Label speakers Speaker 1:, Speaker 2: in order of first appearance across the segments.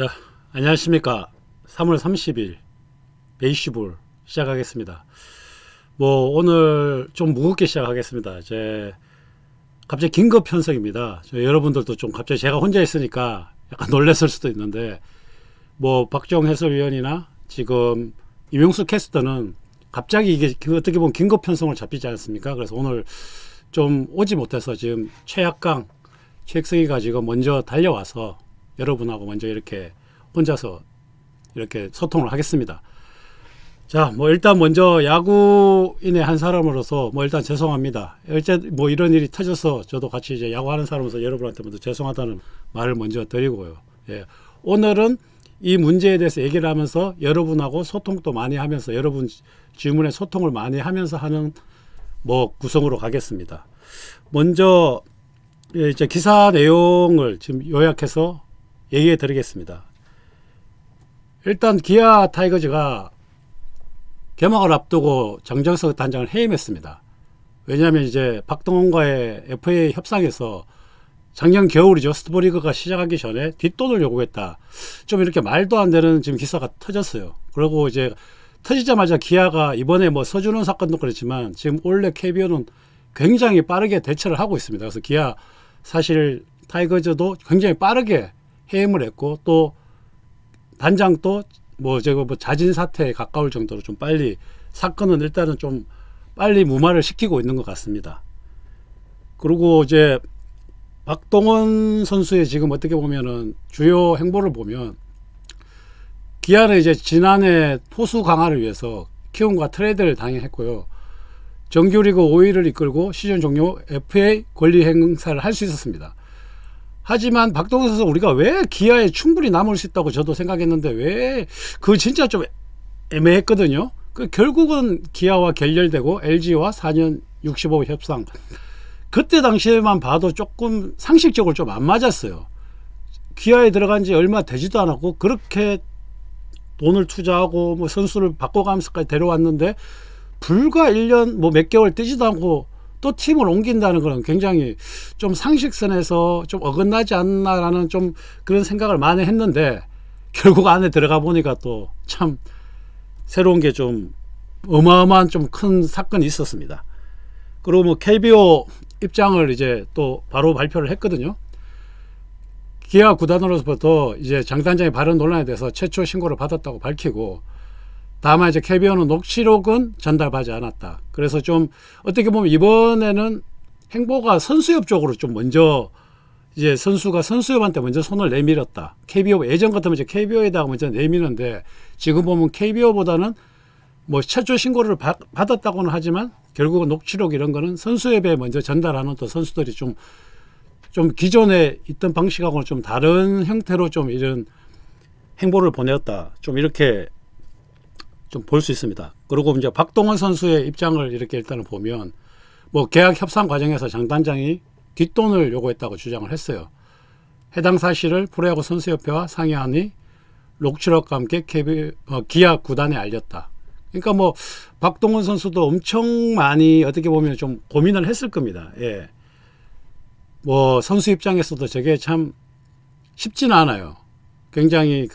Speaker 1: 자, 안녕하십니까. 3월 30일 베이시볼 시작하겠습니다. 오늘 좀 무겁게 시작하겠습니다. 갑자기 긴급 편성입니다. 여러분들도 좀 갑자기 제가 혼자 있으니까 약간 놀랐을 수도 있는데, 박정 해설위원이나 지금 이명수 캐스터는 갑자기 이게 어떻게 보면 긴급 편성을 잡히지 않습니까? 그래서 오늘 좀 오지 못해서 지금 최익성이가 지금 먼저 달려와서 여러분하고 먼저 이렇게 혼자서 이렇게 소통을 하겠습니다. 자, 일단 먼저 야구인의 한 사람으로서 일단 죄송합니다. 이런 일이 터져서 저도 같이 이제 야구하는 사람으로서 여러분한테 먼저 죄송하다는 말을 먼저 드리고요. 예. 오늘은 이 문제에 대해서 얘기를 하면서 여러분하고 소통도 많이 하면서 여러분 질문에 소통을 많이 하면서 하는 구성으로 가겠습니다. 먼저 이제 기사 내용을 지금 요약해서 얘기해 드리겠습니다. 일단 기아 타이거즈가 개막을 앞두고 장정석 단장을 해임했습니다. 왜냐하면 이제 박동원과의 FA 협상에서 작년 겨울이죠. 스토리그가 시작하기 전에 뒷돈을 요구했다. 좀 이렇게 말도 안 되는 지금 기사가 터졌어요. 그리고 이제 터지자마자 기아가 이번에 서준원 사건도 그렇지만 지금 원래 KBO는 굉장히 빠르게 대처를 하고 있습니다. 그래서 기아 사실 타이거즈도 굉장히 빠르게 해임을 했고, 또 단장도 자진 사퇴에 가까울 정도로 좀 빨리 사건은 일단은 좀 빨리 무마를 시키고 있는 것 같습니다. 그리고 이제 박동원 선수의 지금 어떻게 보면은 주요 행보를 보면, 기아는 이제 지난해 포수 강화를 위해서 키움과 트레이드를 당했고요. 정규리그 5위를 이끌고 시즌 종료 FA 권리 행사를 할 수 있었습니다. 하지만 박동원 선수 우리가 왜 기아에 충분히 남을 수 있다고 저도 생각했는데 왜 그거 진짜 좀 애매했거든요. 결국은 기아와 결렬되고 LG와 4년 65 협상, 그때 당시에만 봐도 조금 상식적으로 좀 안 맞았어요. 기아에 들어간 지 얼마 되지도 않았고 그렇게 돈을 투자하고 선수를 바꿔가면서까지 데려왔는데 불과 1년 몇 개월 뛰지도 않고 또 팀을 옮긴다는 것은 굉장히 좀 상식선에서 좀 어긋나지 않나라는 좀 그런 생각을 많이 했는데, 결국 안에 들어가 보니까 또 참 새로운 게 좀 어마어마한 좀 큰 사건이 있었습니다. 그리고 KBO 입장을 이제 또 바로 발표를 했거든요. 기아 구단으로부터 이제 장 단장의 발언 논란에 대해서 최초 신고를 받았다고 밝히고, 다만 이제 KBO는 녹취록은 전달하지 않았다. 그래서 좀 어떻게 보면 이번에는 행보가 선수협 쪽으로 좀 먼저 이제 선수가 선수협한테 먼저 손을 내밀었다. KBO 예전 같으면 이제 KBO에다가 먼저 내미는데, 지금 보면 KBO보다는 최초 신고를 받았다고는 하지만 결국은 녹취록 이런 거는 선수협에 먼저 전달하는, 또 선수들이 좀 기존에 있던 방식하고는 좀 다른 형태로 좀 이런 행보를 보냈다. 좀 이렇게 좀 볼 수 있습니다. 그리고 이제 박동원 선수의 입장을 이렇게 일단은 보면, 계약 협상 과정에서 장 단장이 뒷돈을 요구했다고 주장을 했어요. 해당 사실을 프로야구 선수협회와 상의하니 녹취록과 함께 기아 구단에 알렸다. 그러니까 박동원 선수도 엄청 많이 어떻게 보면 좀 고민을 했을 겁니다. 예. 선수 입장에서도 저게 참 쉽지는 않아요. 굉장히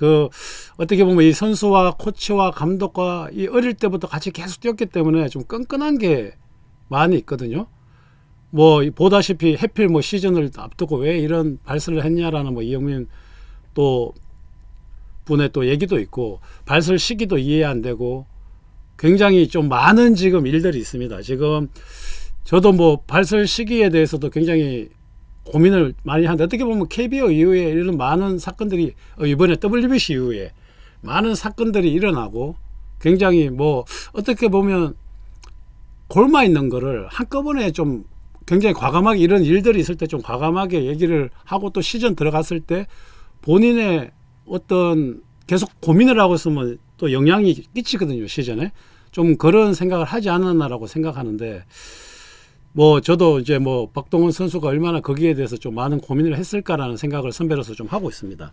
Speaker 1: 어떻게 보면 이 선수와 코치와 감독과 이 어릴 때부터 같이 계속 뛰었기 때문에 좀 끈끈한 게 많이 있거든요. 보다시피 해필 시즌을 앞두고 왜 이런 발설을 했냐라는 이영민 또 분의 또 얘기도 있고, 발설 시기도 이해 안 되고 굉장히 좀 많은 지금 일들이 있습니다. 지금 저도 발설 시기에 대해서도 굉장히 고민을 많이 하는데, 어떻게 보면 KBO 이후에 이런 많은 사건들이, 이번에 WBC 이후에 많은 사건들이 일어나고, 굉장히 어떻게 보면 골마 있는 거를 한꺼번에 좀 굉장히 과감하게, 이런 일들이 있을 때 좀 과감하게 얘기를 하고, 또 시즌 들어갔을 때 본인의 어떤 계속 고민을 하고 있으면 또 영향이 끼치거든요. 시즌에 좀 그런 생각을 하지 않았나라고 생각하는데, 저도 이제 박동원 선수가 얼마나 거기에 대해서 좀 많은 고민을 했을까라는 생각을 선배로서 좀 하고 있습니다.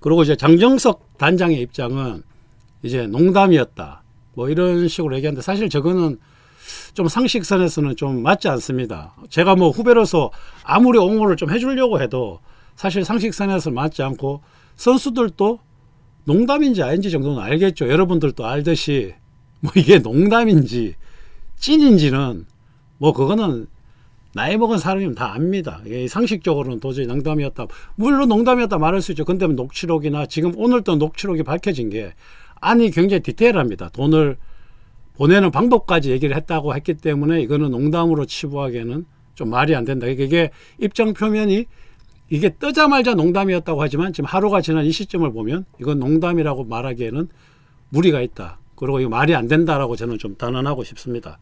Speaker 1: 그리고 이제 장정석 단장의 입장은 이제 농담이었다. 이런 식으로 얘기하는데, 사실 저거는 좀 상식선에서는 좀 맞지 않습니다. 제가 후배로서 아무리 옹호를 좀 해주려고 해도 사실 상식선에서 맞지 않고, 선수들도 농담인지 아닌지 정도는 알겠죠. 여러분들도 알듯이 뭐 이게 농담인지 찐인지는 뭐 그거는 나이 먹은 사람이면 다 압니다. 이게 상식적으로는 도저히 농담이었다. 물론 농담이었다 말할 수 있죠. 근데 녹취록이나 지금 오늘도 녹취록이 밝혀진 게 아니 굉장히 디테일합니다. 돈을 보내는 방법까지 얘기를 했다고 했기 때문에 이거는 농담으로 치부하기에는 좀 말이 안 된다. 이게 입장 표면이 이게 뜨자마자 농담이었다고 하지만 지금 하루가 지난 이 시점을 보면 이건 농담이라고 말하기에는 무리가 있다. 그리고 이거 말이 안 된다라고 저는 좀 단언하고 싶습니다.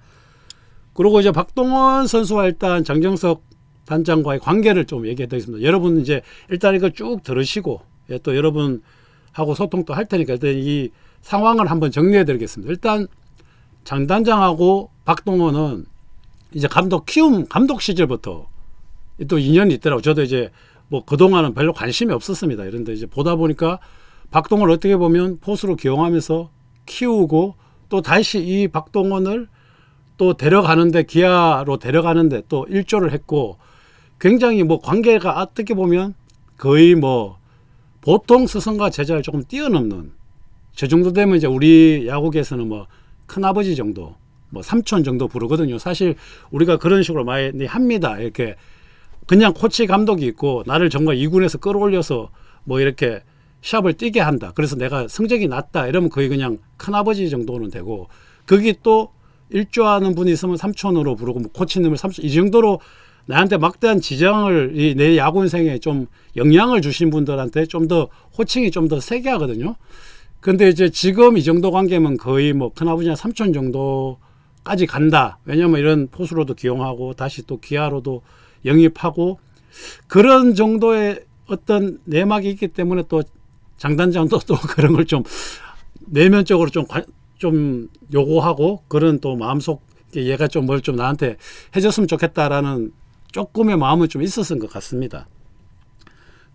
Speaker 1: 그리고 이제 박동원 선수와 일단 장정석 단장과의 관계를 좀 얘기해 드리겠습니다. 여러분 이제 일단 이걸 쭉 들으시고 또 여러분하고 소통도 할 테니까 일단 이 상황을 한번 정리해 드리겠습니다. 일단 장 단장하고 박동원은 이제 감독 시절부터 또 인연이 있더라고요. 저도 이제 뭐 그동안은 별로 관심이 없었습니다. 그런데 이제 보다 보니까 박동원을 어떻게 보면 포수로 기용하면서 키우고 또 다시 이 박동원을 또 데려가는데 기아로 데려가는데 또 일조를 했고 굉장히 뭐 관계가 어떻게 보면 거의 뭐 보통 스승과 제자를 조금 뛰어넘는 저 정도 되면 이제 우리 야구계에서는 뭐 큰아버지 정도 뭐 삼촌 정도 부르거든요. 사실 우리가 그런 식으로 많이 합니다. 이렇게 그냥 코치 감독이 있고 나를 정말 2군에서 끌어올려서 뭐 이렇게 시합을 뛰게 한다. 그래서 내가 성적이 낮다. 이러면 거의 그냥 큰아버지 정도는 되고 거기 또 일조하는 분이 있으면 삼촌으로 부르고 뭐 코치님을 삼촌 이 정도로 나한테 막대한 지장을 내 야구 인생에 좀 영향을 주신 분들한테 좀 더 호칭이 좀 더 세게 하거든요. 근데 이제 지금 이 정도 관계면 거의 뭐 큰아버지나 삼촌 정도까지 간다. 왜냐면 이런 포수로도 기용하고 다시 또 기아로도 영입하고 그런 정도의 어떤 내막이 있기 때문에 또 장단장도 또 그런 걸 좀 내면적으로 좀 요구하고 그런 또 마음속 얘가 좀 뭘 좀 나한테 해줬으면 좋겠다라는 조금의 마음은 좀 있었던 것 같습니다.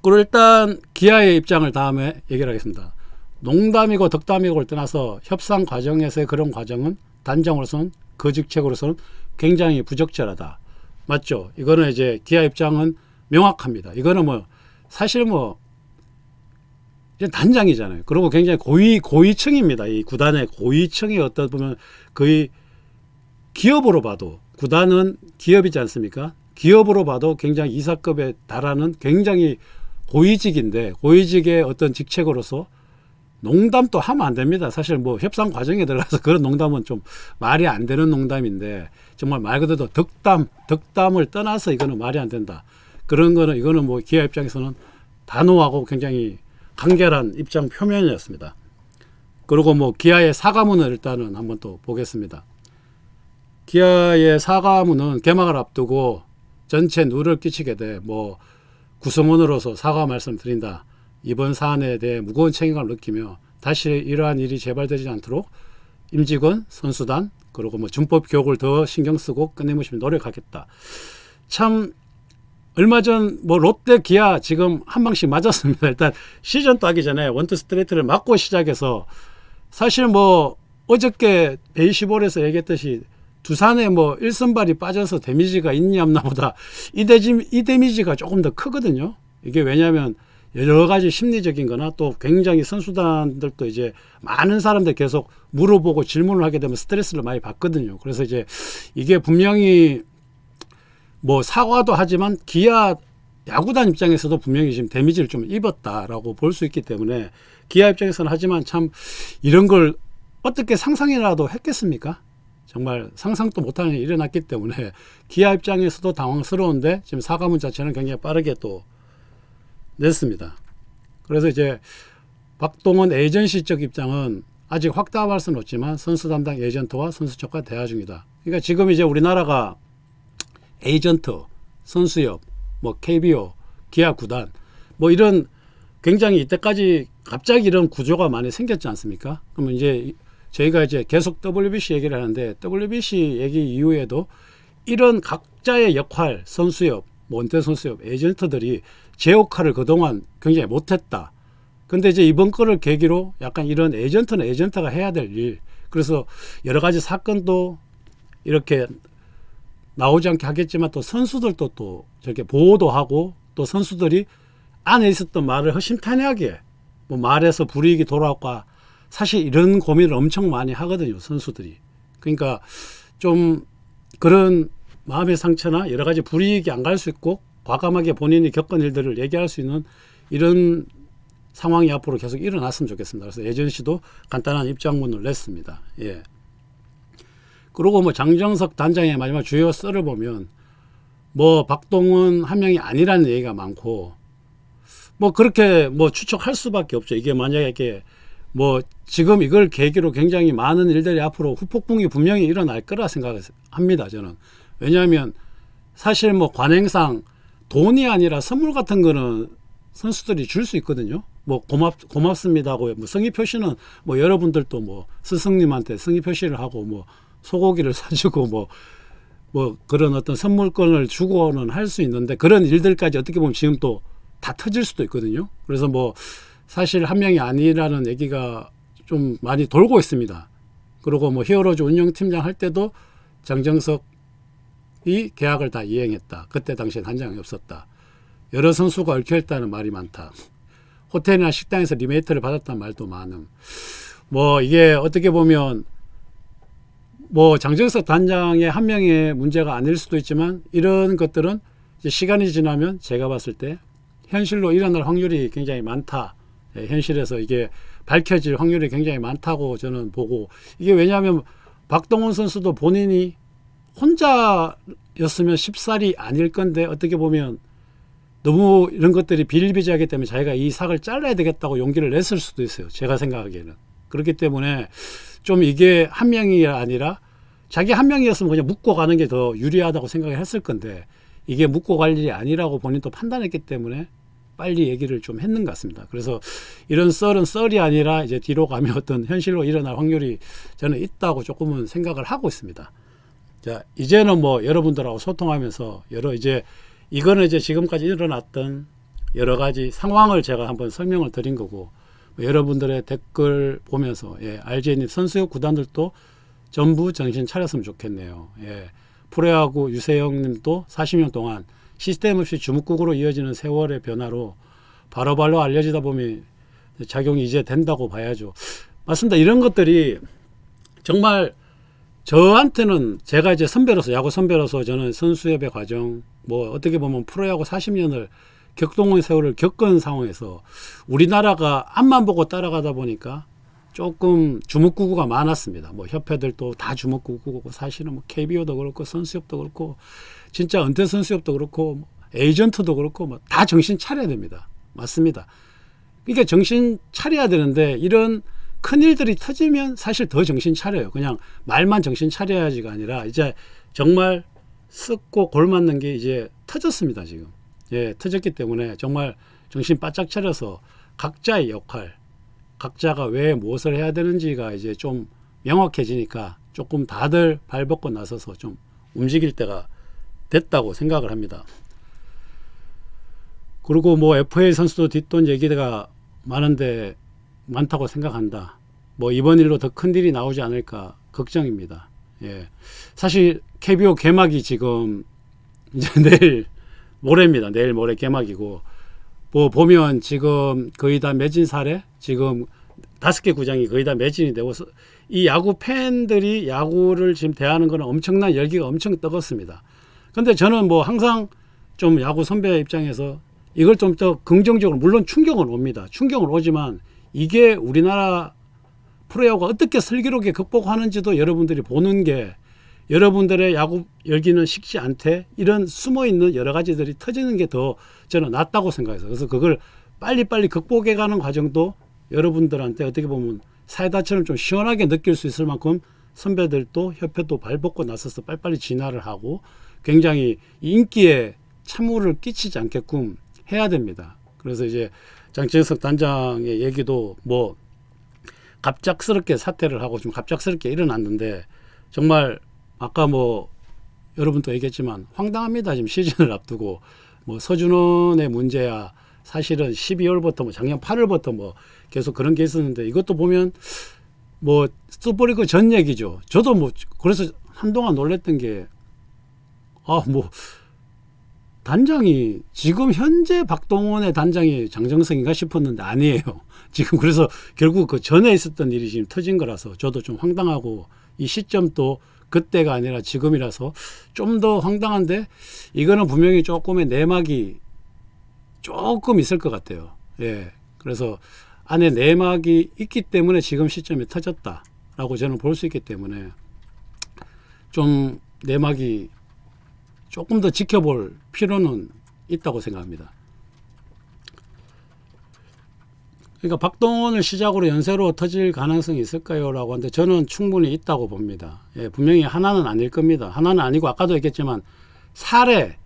Speaker 1: 그리고 일단 기아의 입장을 다음에 얘기를 하겠습니다. 농담이고 덕담이고를 떠나서 협상 과정에서의 그런 과정은 단장으로서는 그 직책으로서는 굉장히 부적절하다. 맞죠? 이거는 이제 기아 입장은 명확합니다. 이거는 뭐 사실 뭐 이제 단장이잖아요. 그리고 굉장히 고위층입니다. 이 구단의 고위층이 어떤 보면 거의 기업으로 봐도 구단은 기업이지 않습니까? 기업으로 봐도 굉장히 이사급에 달하는 굉장히 고위직인데 고위직의 어떤 직책으로서 농담도 하면 안 됩니다. 사실 뭐 협상 과정에 들어가서 그런 농담은 좀 말이 안 되는 농담인데 정말 말 그대로 덕담을 떠나서 이거는 말이 안 된다. 그런 거는 이거는 뭐 기아 입장에서는 단호하고 굉장히 간결한 입장 표면이었습니다. 그리고 뭐 기아의 사과문을 일단은 한번 또 보겠습니다. 기아의 사과문은 개막을 앞두고 전체 누를 끼치게 돼 뭐 구성원으로서 사과 말씀드린다. 이번 사안에 대해 무거운 책임감을 느끼며 다시 이러한 일이 재발되지 않도록 임직원, 선수단 그리고 뭐 준법 교육을 더 신경 쓰고 끊임없이 노력하겠다. 참 얼마 전 뭐 롯데 기아 지금 한 방씩 맞았습니다. 일단 시즌 또 하기 전에 원투 스트레이트를 맞고 시작해서 사실 뭐 어저께 베이시볼에서 얘기했듯이 두산에 뭐 1선발이 빠져서 데미지가 있냐 없나 보다 이 데미지가 조금 더 크거든요. 이게 왜냐하면 여러 가지 심리적인 거나 또 굉장히 선수단들도 이제 많은 사람들 계속 물어보고 질문을 하게 되면 스트레스를 많이 받거든요. 그래서 이제 이게 분명히 뭐 사과도 하지만 기아 야구단 입장에서도 분명히 지금 데미지를 좀 입었다라고 볼 수 있기 때문에 기아 입장에서는 하지만 참 이런 걸 어떻게 상상이라도 했겠습니까? 정말 상상도 못하는 일이 일어났기 때문에 기아 입장에서도 당황스러운데 지금 사과문 자체는 굉장히 빠르게 또 냈습니다. 그래서 이제 박동원 에이전시 쪽 입장은 아직 확답할 수는 없지만 선수 담당 에이전트와 선수 쪽과 대화 중이다. 그러니까 지금 이제 우리나라가 에이전트, 선수협, 뭐 KBO, 기아 구단 뭐 이런 굉장히 이때까지 갑자기 이런 구조가 많이 생겼지 않습니까? 그러면 이제 저희가 이제 계속 WBC 얘기를 하는데 WBC 얘기 이후에도 이런 각자의 역할, 선수협, 원태 선수협, 에이전트들이 제 역할을 그동안 굉장히 못했다. 근데 이제 이번 거를 계기로 약간 이런 에이전트는 에이전트가 해야 될 일. 그래서 여러 가지 사건도 이렇게 나오지 않게 하겠지만 또 선수들도 또 저렇게 보호도 하고 또 선수들이 안에 있었던 말을 허심탄회하게 뭐 말에서 불이익이 돌아올까 사실 이런 고민을 엄청 많이 하거든요, 선수들이. 그러니까 좀 그런 마음의 상처나 여러 가지 불이익이 안 갈 수 있고 과감하게 본인이 겪은 일들을 얘기할 수 있는 이런 상황이 앞으로 계속 일어났으면 좋겠습니다. 그래서 예전시도 간단한 입장문을 냈습니다. 예. 그리고 뭐 장정석 단장의 마지막 주요 썰을 보면 뭐 박동원 한 명이 아니라는 얘기가 많고 뭐 그렇게 뭐 추측할 수밖에 없죠. 이게 만약에 뭐 지금 이걸 계기로 굉장히 많은 일들이 앞으로 후폭풍이 분명히 일어날 거라 생각합니다. 저는. 왜냐하면 사실 뭐 관행상 돈이 아니라 선물 같은 거는 선수들이 줄 수 있거든요. 뭐 고맙습니다 하고 뭐 성의 표시는 뭐 여러분들도 뭐 스승님한테 성의 표시를 하고 뭐 소고기를 사주고 뭐 그런 어떤 선물권을 주고는 할 수 있는데 그런 일들까지 어떻게 보면 지금 또 다 터질 수도 있거든요. 그래서 뭐 사실 한 명이 아니라는 얘기가 좀 많이 돌고 있습니다. 그리고 뭐 히어로즈 운영팀장 할 때도 장정석이 계약을 다 이행했다. 그때 당시엔 한 장이 없었다. 여러 선수가 얽혀있다는 말이 많다. 호텔이나 식당에서 리메이트를 받았다는 말도 많음. 뭐 이게 어떻게 보면 뭐 장정석 단장의 한 명의 문제가 아닐 수도 있지만 이런 것들은 이제 시간이 지나면 제가 봤을 때 현실로 일어날 확률이 굉장히 많다. 현실에서 이게 밝혀질 확률이 굉장히 많다고 저는 보고 이게 왜냐하면 박동원 선수도 본인이 혼자였으면 쉽사리 아닐 건데 어떻게 보면 너무 이런 것들이 비일비재하기 때문에 자기가 이 삭을 잘라야 되겠다고 용기를 냈을 수도 있어요. 제가 생각하기에는. 그렇기 때문에 좀 이게 한 명이 아니라 자기 한 명이었으면 그냥 묻고 가는 게 더 유리하다고 생각을 했을 건데 이게 묻고 갈 일이 아니라고 본인도 판단했기 때문에 빨리 얘기를 좀 했는 것 같습니다. 그래서 이런 썰은 썰이 아니라 이제 뒤로 가면 어떤 현실로 일어날 확률이 저는 있다고 조금은 생각을 하고 있습니다. 자, 이제는 뭐 여러분들하고 소통하면서 이거는 이제 지금까지 일어났던 여러 가지 상황을 제가 한번 설명을 드린 거고 여러분들의 댓글 보면서 RJ님 선수역 구단들도 전부 정신 차렸으면 좋겠네요. 프로야구 유세영님도 40년 동안 시스템 없이 주묵국으로 이어지는 세월의 변화로 바로바로 알려지다 보면 작용이 이제 된다고 봐야죠. 맞습니다. 이런 것들이 정말 저한테는 제가 이제 선배로서 야구 선배로서 저는 선수협의 과정 뭐 어떻게 보면 프로야구 40년을 격동의 세월을 겪은 상황에서 우리나라가 앞만 보고 따라가다 보니까 조금 주먹구구가 많았습니다. 뭐 협회들도 다 주먹구구고 사실은 뭐 KBO도 그렇고 선수협도 그렇고 진짜 은퇴 선수협도 그렇고 뭐 에이전트도 그렇고 뭐 다 정신 차려야 됩니다. 맞습니다. 그러니까 정신 차려야 되는데 이런 큰 일들이 터지면 사실 더 정신 차려요. 그냥 말만 정신 차려야지가 아니라 이제 정말 썩고 골맞는 게 이제 터졌습니다. 지금. 터졌기 때문에 정말 정신 바짝 차려서 각자의 역할, 각자가 왜 무엇을 해야 되는지가 이제 좀 명확해지니까 조금 다들 발벗고 나서서 좀 움직일 때가 됐다고 생각을 합니다. 그리고 뭐 FA 선수도 뒷돈 얘기가 많다고 생각한다. 뭐 이번 일로 더 큰 일이 나오지 않을까 걱정입니다. 사실 KBO 개막이 지금 이제 내일 모레입니다. 내일 모레 개막이고 뭐 보면 지금 거의 다 매진 사례 지금 5개 구장이 거의 다 매진이 되고 이 야구 팬들이 야구를 지금 대하는 거는 엄청난 열기가 엄청 뜨겁습니다. 근데 저는 뭐 항상 좀 야구 선배 입장에서 이걸 좀 더 긍정적으로 물론 충격은 옵니다. 충격은 오지만 이게 우리나라 프로야구가 어떻게 슬기롭게 극복하는지도 여러분들이 보는 게 여러분들의 야구 열기는 식지 않되 이런 숨어있는 여러 가지들이 터지는 게 더 저는 낫다고 생각해서 그래서 그걸 빨리빨리 극복해가는 과정도 여러분들한테 어떻게 보면 사이다처럼 좀 시원하게 느낄 수 있을 만큼 선배들도 협회도 발벗고 나서서 빨리빨리 진화를 하고 굉장히 인기에 참호를 끼치지 않게끔 해야 됩니다. 그래서 이제 장정석 단장의 얘기도 뭐 갑작스럽게 사퇴를 하고 좀 갑작스럽게 일어났는데 정말 아까 뭐 여러분도 얘기했지만 황당합니다. 지금 시즌을 앞두고 뭐 서준원의 문제야 사실은 12월부터 뭐 작년 8월부터 뭐 계속 그런 게 있었는데 이것도 보면 뭐 스토리그 전 얘기죠. 저도 뭐 그래서 한동안 놀랬던 게 뭐 단장이 지금 현재 박동원의 단장이 장정석인가 싶었는데 아니에요. 지금 그래서 결국 그 전에 있었던 일이 지금 터진 거라서 저도 좀 황당하고 이 시점도 그때가 아니라 지금이라서 좀 더 황당한데 이거는 분명히 조금의 내막이 조금 있을 것 같아요. 예. 그래서 안에 내막이 있기 때문에 지금 시점에 터졌다라고 저는 볼 수 있기 때문에 좀 내막이 조금 더 지켜볼 필요는 있다고 생각합니다. 그러니까 박동원을 시작으로 연쇄로 터질 가능성이 있을까요? 라고 하는데 저는 충분히 있다고 봅니다. 예, 분명히 하나는 아닐 겁니다. 하나는 아니고 아까도 얘기했지만 사례,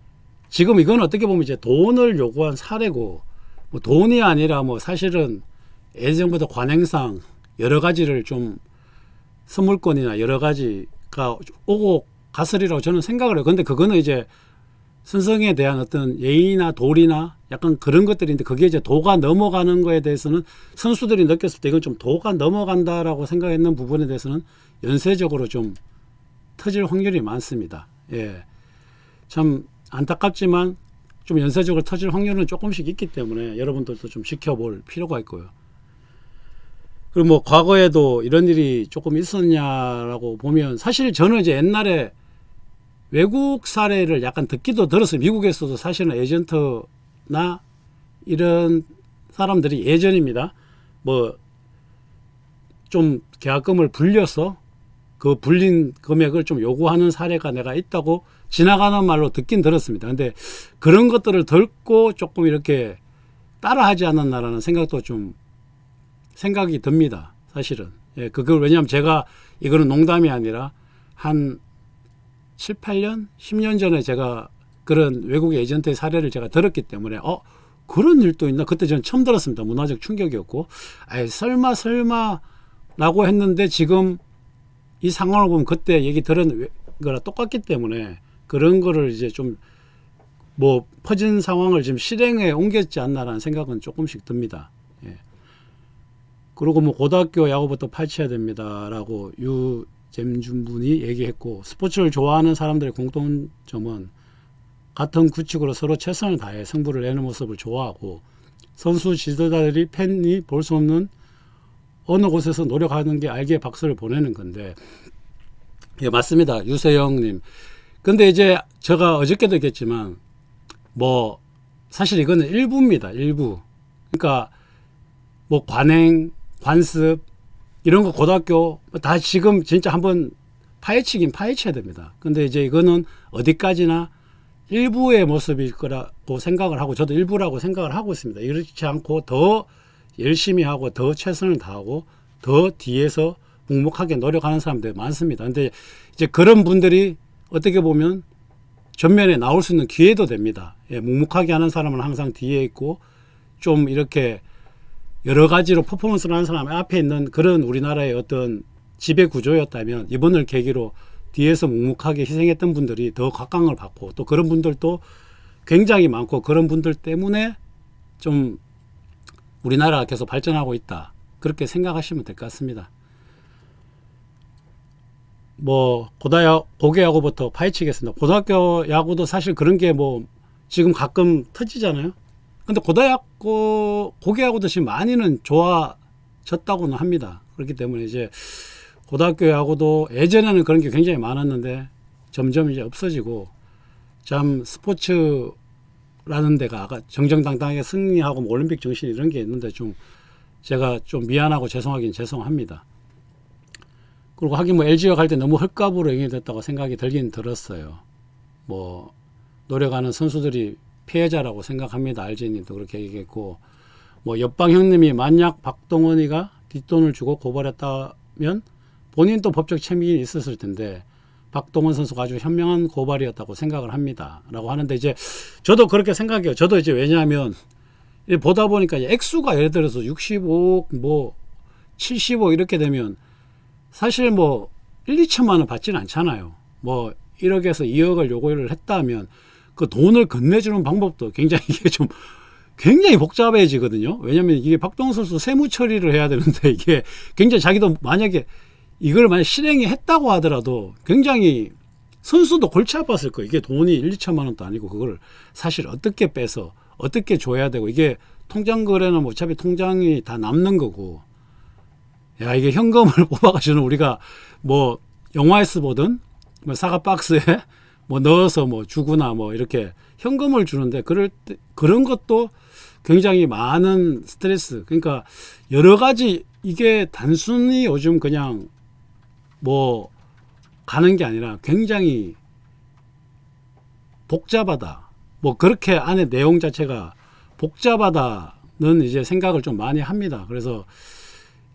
Speaker 1: 지금 이건 어떻게 보면 이제 돈을 요구한 사례고 뭐 돈이 아니라 뭐 사실은 예전부터 관행상 여러 가지를 좀 선물권이나 여러 가지가 오고 갔으리라고 저는 생각을 해요. 근데 그거는 이제 선성에 대한 어떤 예의나 도리나 약간 그런 것들인데 그게 이제 도가 넘어가는 거에 대해서는 선수들이 느꼈을 때 이건 좀 도가 넘어간다라고 생각했는 부분에 대해서는 연쇄적으로 좀 터질 확률이 많습니다. 예. 참 안타깝지만 좀 연쇄적으로 터질 확률은 조금씩 있기 때문에 여러분들도 좀 지켜볼 필요가 있고요. 그리고 뭐 과거에도 이런 일이 조금 있었냐라고 보면 사실 저는 이제 옛날에 외국 사례를 약간 듣기도 들었어요. 미국에서도 사실은 에이전트나 이런 사람들이 예전입니다. 뭐 좀 계약금을 불려서 그 불린 금액을 좀 요구하는 사례가 내가 있다고 지나가는 말로 듣긴 들었습니다. 근데 그런 것들을 듣고 조금 이렇게 따라하지 않았나라는 생각도 좀 생각이 듭니다. 사실은. 예, 그걸 왜냐하면 제가 이거는 농담이 아니라 한 7, 8년, 10년 전에 제가 그런 외국 에이전트의 사례를 제가 들었기 때문에 그런 일도 있나? 그때 저는 처음 들었습니다. 문화적 충격이었고 설마 라고 했는데 지금 이 상황을 보면 그때 얘기 들은 거랑 똑같기 때문에 그런 거를 이제 좀 뭐 퍼진 상황을 지금 실행에 옮겼지 않나라는 생각은 조금씩 듭니다. 예. 그리고 뭐 고등학교 야구부터 파헤쳐야 됩니다라고 유잼준 분이 얘기했고 스포츠를 좋아하는 사람들의 공통점은 같은 규칙으로 서로 최선을 다해 승부를 내는 모습을 좋아하고 선수 지도자들이 팬이 볼 수 없는 어느 곳에서 노력하는 게 알기에 박수를 보내는 건데 예, 맞습니다. 유세영님. 근데 이제 제가 어저께도 얘기했지만 뭐 사실 이거는 일부입니다. 일부. 그러니까 뭐 관행, 관습 이런 거 고등학교 다 지금 진짜 한번 파헤치긴 파헤쳐야 됩니다. 근데 이제 이거는 어디까지나 일부의 모습일 거라고 생각을 하고 저도 일부라고 생각을 하고 있습니다. 이렇지 않고 더 열심히 하고 더 최선을 다하고 더 뒤에서 묵묵하게 노력하는 사람들이 많습니다. 근데 이제 그런 분들이 어떻게 보면 전면에 나올 수 있는 기회도 됩니다. 예, 묵묵하게 하는 사람은 항상 뒤에 있고 좀 이렇게 여러 가지로 퍼포먼스를 하는 사람 앞에 있는 그런 우리나라의 어떤 지배 구조였다면 이번을 계기로 뒤에서 묵묵하게 희생했던 분들이 더 각광을 받고 또 그런 분들도 굉장히 많고 그런 분들 때문에 좀 우리나라가 계속 발전하고 있다. 그렇게 생각하시면 될 것 같습니다. 뭐 고교 야구부터 파헤치겠습니다. 고등학교 야구도 사실 그런 게 뭐 지금 가끔 터지잖아요. 근데 고교 야구도 지금 많이는 좋아졌다고는 합니다. 그렇기 때문에 이제 고등학교 야구도 예전에는 그런 게 굉장히 많았는데 점점 이제 없어지고 참 스포츠라는 데가 아까 정정당당하게 승리하고 뭐 올림픽 정신 이런 게 있는데 좀 제가 좀 미안하고 죄송하긴 죄송합니다. 그리고 하긴 뭐 LG와 갈 때 너무 헐값으로 영입됐다고 생각이 들긴 들었어요. 뭐 노력하는 선수들이 피해자라고 생각합니다. RJ님도 그렇게 얘기했고 뭐 옆방 형님이 만약 박동원이가 뒷돈을 주고 고발했다면 본인도 법적 책임이 있었을 텐데 박동원 선수가 아주 현명한 고발이었다고 생각을 합니다. 라고 하는데 이제 저도 그렇게 생각해요. 저도 이제 왜냐하면 보다 보니까 액수가 예를 들어서 65억 뭐 75억 이렇게 되면 사실 뭐 1, 2천만 원 받지는 않잖아요. 뭐 1억에서 2억을 요구를 했다면 그 돈을 건네주는 방법도 굉장히 이게 좀 굉장히 복잡해지거든요. 왜냐하면 이게 박동원 선수 세무 처리를 해야 되는데 이게 굉장히 자기도 만약에 이걸 만약 실행이 했다고 하더라도 굉장히 선수도 골치 아팠을 거예요. 이게 돈이 1, 2천만 원도 아니고 그걸 사실 어떻게 빼서 어떻게 줘야 되고 이게 통장 거래는 뭐 어차피 통장이 다 남는 거고 야 이게 현금을 뽑아가지고 우리가 뭐 영화에서 보던 뭐 사과 박스에 뭐 넣어서 뭐 주구나 뭐 이렇게 현금을 주는데 그런 것도 굉장히 많은 스트레스 그러니까 여러 가지 이게 단순히 요즘 그냥 뭐 가는 게 아니라 굉장히 복잡하다. 뭐 그렇게 안에 내용 자체가 복잡하다는 이제 생각을 좀 많이 합니다. 그래서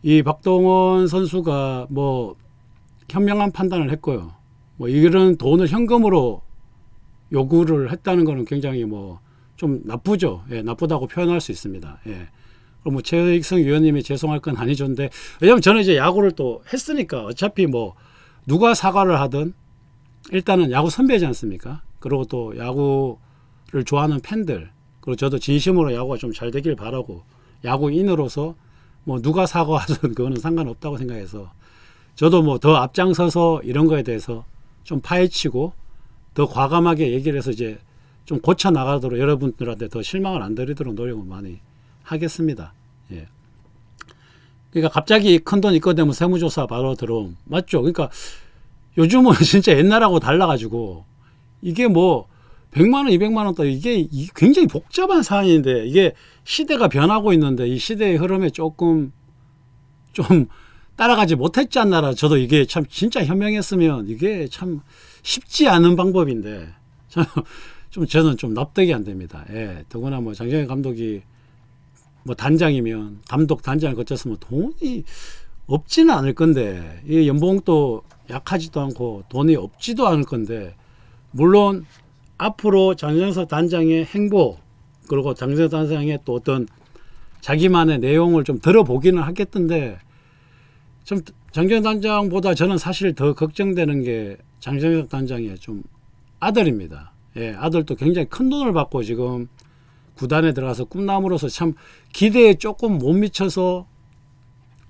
Speaker 1: 이 박동원 선수가 뭐 현명한 판단을 했고요. 뭐 이런 돈을 현금으로 요구를 했다는 거는 굉장히 뭐 좀 나쁘죠. 예, 나쁘다고 표현할 수 있습니다. 예. 그럼 뭐 최익성 위원님이 죄송할 건 아니죠인데 왜냐면 저는 이제 야구를 또 했으니까 어차피 뭐 누가 사과를 하든 일단은 야구 선배지 않습니까? 그리고 또 야구를 좋아하는 팬들 그리고 저도 진심으로 야구가 좀 잘 되길 바라고 야구인으로서 뭐 누가 사과하든 그거는 상관없다고 생각해서 저도 뭐 더 앞장서서 이런 거에 대해서 좀 파헤치고 더 과감하게 얘기를 해서 이제 좀 고쳐 나가도록 여러분들한테 더 실망을 안 드리도록 노력을 많이 하겠습니다. 예. 그러니까 갑자기 큰 돈 입건되면 세무조사 바로 들어옴. 맞죠? 그러니까 요즘은 진짜 옛날하고 달라가지고 이게 뭐 100만 원, 200만 원 또 이게 굉장히 복잡한 사안인데 이게 시대가 변하고 있는데 이 시대의 흐름에 조금 좀 따라가지 못했지 않나라. 저도 이게 참 진짜 현명했으면 이게 참 쉽지 않은 방법인데 저는 좀 납득이 안 됩니다. 예, 더구나 뭐 장정현 감독이 뭐 단장이면 감독 단장을 거쳤으면 돈이 없지는 않을 건데 이 연봉도 약하지도 않고 돈이 없지도 않을 건데 물론 앞으로 장정석 단장의 행보 그리고 장정석 단장의 또 어떤 자기만의 내용을 좀 들어보기는 하겠던데 좀 장정석 단장보다 저는 사실 더 걱정되는 게 장정석 단장의 좀 아들입니다. 예, 아들도 굉장히 큰 돈을 받고 지금 구단에 들어가서 꿈나무로서 참 기대에 조금 못 미쳐서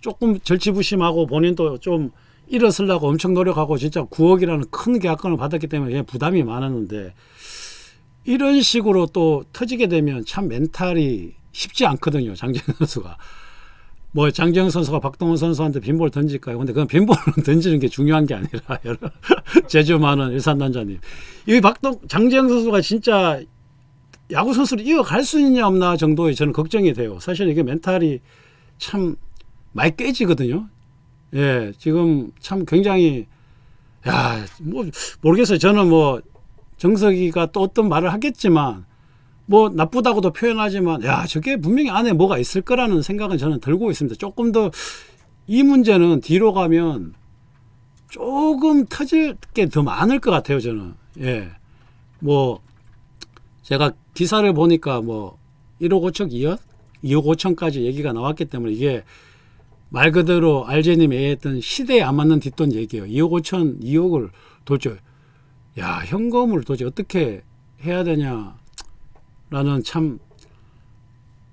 Speaker 1: 조금 절치부심하고 본인도 좀 일어서려고 엄청 노력하고 진짜 9억이라는 큰 계약금을 받았기 때문에 부담이 많았는데 이런 식으로 또 터지게 되면 참 멘탈이 쉽지 않거든요. 장정현 선수가. 뭐 장정현 선수가 박동원 선수한테 빈볼 던질까요? 근데 그건 빈볼을 던지는 게 중요한 게 아니라 재주 많은 일산단장님. 이 장정현 선수가 진짜 야구 선수를 이어갈 수 있냐 없나 정도의 저는 걱정이 돼요. 사실 이게 멘탈이 참 많이 깨지거든요. 예, 지금 참 굉장히 뭐 모르겠어요. 저는 뭐 정석이가 또 어떤 말을 하겠지만 뭐 나쁘다고도 표현하지만 저게 분명히 안에 뭐가 있을 거라는 생각은 저는 들고 있습니다. 조금 더 이 문제는 뒤로 가면 조금 터질 게 더 많을 것 같아요. 저는. 예, 뭐 제가 기사를 보니까 뭐 1억 5천 2억 5천까지 얘기가 나왔기 때문에 이게 말 그대로 알제님이 얘기했던 시대에 안 맞는 뒷돈 얘기예요. 2억 5천 2억을 도대체 현금을 도대체 어떻게 해야 되냐라는 참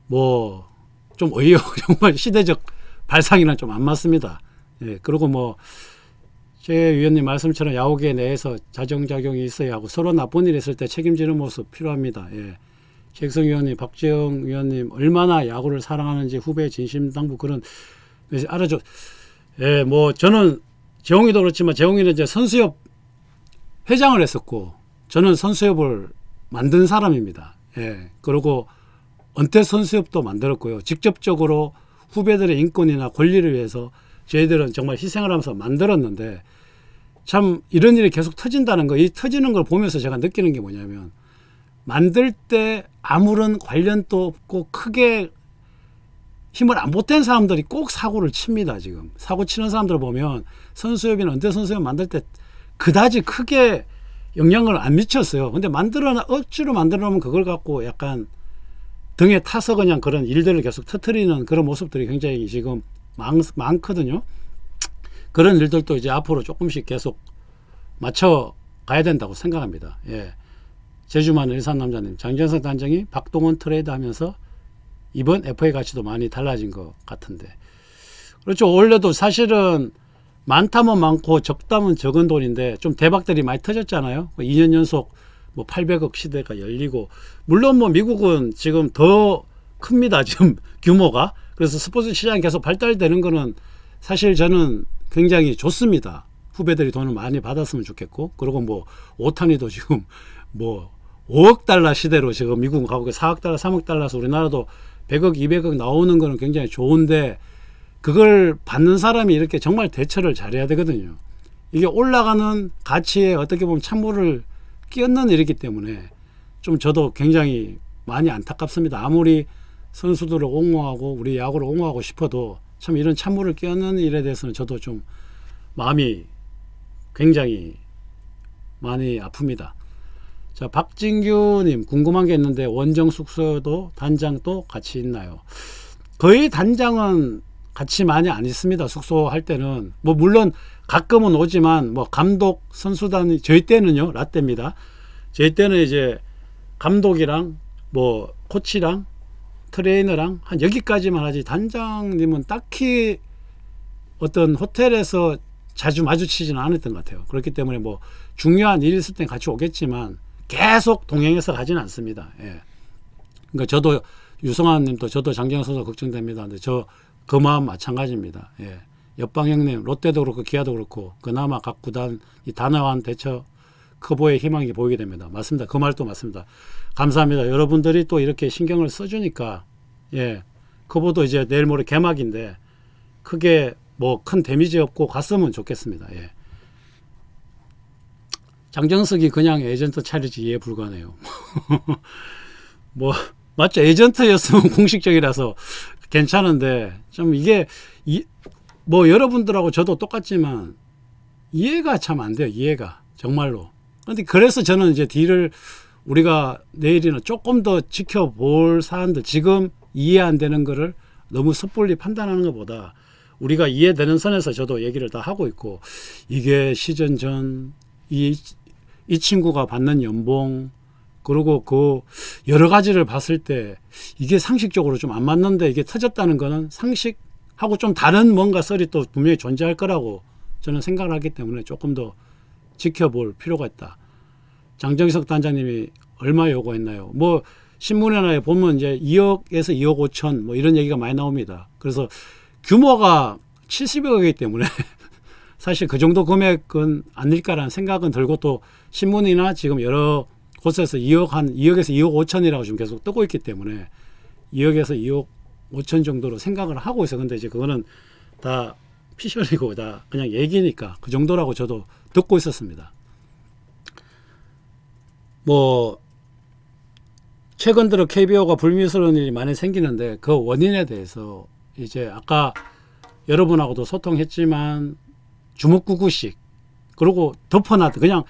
Speaker 1: 뭐 좀 정말 시대적 발상이랑 좀 안 맞습니다. 예, 그리고 뭐 최 위원님 말씀처럼 야구계 내에서 자정작용이 있어야 하고 서로 나쁜 일 있을 때 책임지는 모습 필요합니다. 예. 최익성 위원님, 박재영 위원님 얼마나 야구를 사랑하는지 후배 진심당부 그런 알아줘. 예, 뭐 저는 재홍이도 그렇지만 재홍이는 이제 선수협 회장을 했었고 저는 선수협을 만든 사람입니다. 예, 그리고 은퇴 선수협도 만들었고요. 직접적으로 후배들의 인권이나 권리를 위해서 저희들은 정말 희생을 하면서 만들었는데 참 이런 일이 계속 터진다는 거, 이 터지는 걸 보면서 제가 느끼는 게 뭐냐면 만들 때 아무런 관련도 없고 크게 힘을 안 보탠 사람들이 꼭 사고를 칩니다. 지금 사고 치는 사람들을 보면 선수협이나 은퇴 선수협 만들 때 그다지 크게 영향을 안 미쳤어요. 근데 억지로 만들어 놓으면 그걸 갖고 약간 등에 타서 그냥 그런 일들을 계속 터뜨리는 그런 모습들이 굉장히 지금 많거든요. 그런 일들도 이제 앞으로 조금씩 계속 맞춰 가야 된다고 생각합니다. 예. 제주 많은 일산남자님, 장정석 단장이 박동원 트레이드 하면서 이번 FA 가치도 많이 달라진 것 같은데. 그렇죠. 원래도 사실은 많다면 많고 적다면 적은 돈인데 좀 대박들이 많이 터졌잖아요. 2년 연속 뭐 800억 시대가 열리고, 물론 뭐 미국은 지금 더 큽니다. 지금 규모가. 그래서 스포츠 시장이 계속 발달되는 거는 사실 저는 굉장히 좋습니다. 후배들이 돈을 많이 받았으면 좋겠고, 그리고 뭐 오타니도 지금 뭐 5억 달러 시대로 지금 미국은 가고 4억 달러, 3억 달러서 우리나라도 100억, 200억 나오는 거는 굉장히 좋은데, 그걸 받는 사람이 이렇게 정말 대처를 잘해야 되거든요. 이게 올라가는 가치에 어떻게 보면 찬물을 끼얹는 일이기 때문에 좀 저도 굉장히 많이 안타깝습니다. 아무리 선수들을 옹호하고 우리 야구를 옹호하고 싶어도 참 이런 찬물을 끼얹는 일에 대해서는 저도 좀 마음이 굉장히 많이 아픕니다. 자, 박진규님 궁금한 게 있는데, 원정 숙소도 단장도 같이 있나요? 거의 단장은 같이 많이 안 있습니다. 숙소 할 때는 뭐 물론 가끔은 오지만, 뭐 감독 선수단이, 저희 때는요, 라떼입니다. 저희 때는 이제 감독이랑 뭐 코치랑 트레이너랑 한 여기까지만 하지, 단장님은 딱히 어떤 호텔에서 자주 마주치지는 않았던 것 같아요. 그렇기 때문에 뭐 중요한 일이 있을 땐 같이 오겠지만 계속 동행해서 가지는 않습니다. 예. 그러니까 저도 유성환 님도 저도 장정현 선수 걱정됩니다. 근데 저 그 마음 마찬가지입니다. 예. 옆방 형님, 롯데도 그렇고 기아도 그렇고 그나마 각 구단 이 단호한 대처 커보의 희망이 보이게 됩니다. 맞습니다. 그 말도 맞습니다. 감사합니다. 여러분들이 또 이렇게 신경을 써주니까, 예, 커보도 이제 내일 모레 개막인데 크게 뭐 큰 데미지 없고 갔으면 좋겠습니다. 예. 장정석이 그냥 에이전트 차리지 이해 불가네요. 뭐 맞죠? 에이전트였으면 공식적이라서 괜찮은데, 좀 이게 뭐 여러분들하고 저도 똑같지만 이해가 참 안 돼요. 이해가 정말로. 그런데 그래서 저는 이제 딜을 우리가 내일이나 조금 더 지켜볼 사안들, 지금 이해 안 되는 거를 너무 섣불리 판단하는 것보다 우리가 이해되는 선에서 저도 얘기를 다 하고 있고, 이게 시즌 전 이 친구가 받는 연봉, 그리고 그 여러 가지를 봤을 때 이게 상식적으로 좀 안 맞는데 이게 터졌다는 거는 상식하고 좀 다른 뭔가 썰이 또 분명히 존재할 거라고 저는 생각을 하기 때문에 조금 더 지켜볼 필요가 있다. 장정석 단장님이 얼마 요구했나요? 뭐 신문이나 보면 이제 2억에서 2억 5천 뭐 이런 얘기가 많이 나옵니다. 그래서 규모가 70억이기 때문에 사실 그 정도 금액은 아닐까라는 생각은 들고, 또 신문이나 지금 여러 곳에서 2억에서 2억 5천이라고 지금 계속 뜨고 있기 때문에 2억에서 2억 5천 정도로 생각을 하고 있어요. 근데 이제 그거는 다 피셜이고 다 그냥 얘기니까 그 정도라고 저도 듣고 있었습니다. 뭐 최근 들어 KBO가 불미스러운 일이 많이 생기는데, 그 원인에 대해서 이제 아까 여러분하고도 소통했지만 주먹구구식, 그리고 덮어놨다. 그냥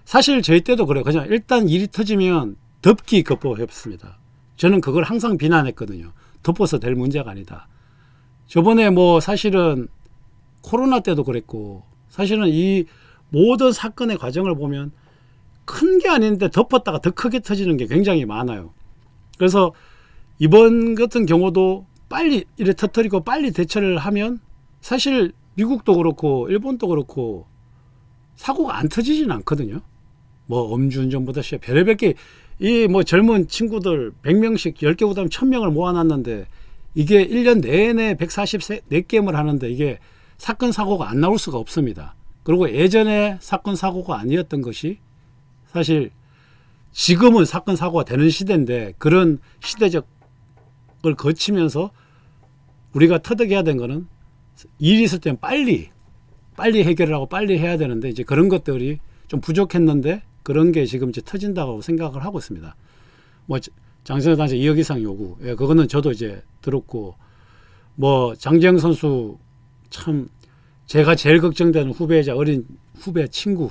Speaker 1: 사실 저희 때도 그래요. 그냥 일단 일이 터지면 덮기 극복했습니다. 저는 그걸 항상 비난했거든요. 덮어서 될 문제가 아니다. 저번에 뭐 사실은 코로나 때도 그랬고, 사실은 이 모든 사건의 과정을 보면 큰 게 아닌데 덮었다가 더 크게 터지는 게 굉장히 많아요. 그래서 이번 같은 경우도 빨리 이래 터뜨리고 빨리 대처를 하면 사실 미국도 그렇고 일본도 그렇고 사고가 안 터지진 않거든요. 뭐 음주운전보다 별의별 게, 이 뭐 젊은 친구들 100명씩 10개 구단 1000명을 모아놨는데 이게 1년 내내 144게임을 하는데 이게 사건 사고가 안 나올 수가 없습니다. 그리고 예전에 사건 사고가 아니었던 것이 사실 지금은 사건 사고가 되는 시대인데, 그런 시대적 걸 거치면서 우리가 터득해야 되는 거는 일이 있을 때는 빨리 해결을 하고 빨리 해야 되는데, 이제 그런 것들이 좀 부족했는데 그런 게 지금 이제 터진다고 생각을 하고 있습니다. 뭐 장성현 단장 2억 이상 요구, 예, 그거는 저도 이제 들었고, 뭐 장재영 선수 참 제가 제일 걱정되는 후배이자 어린 후배 친구,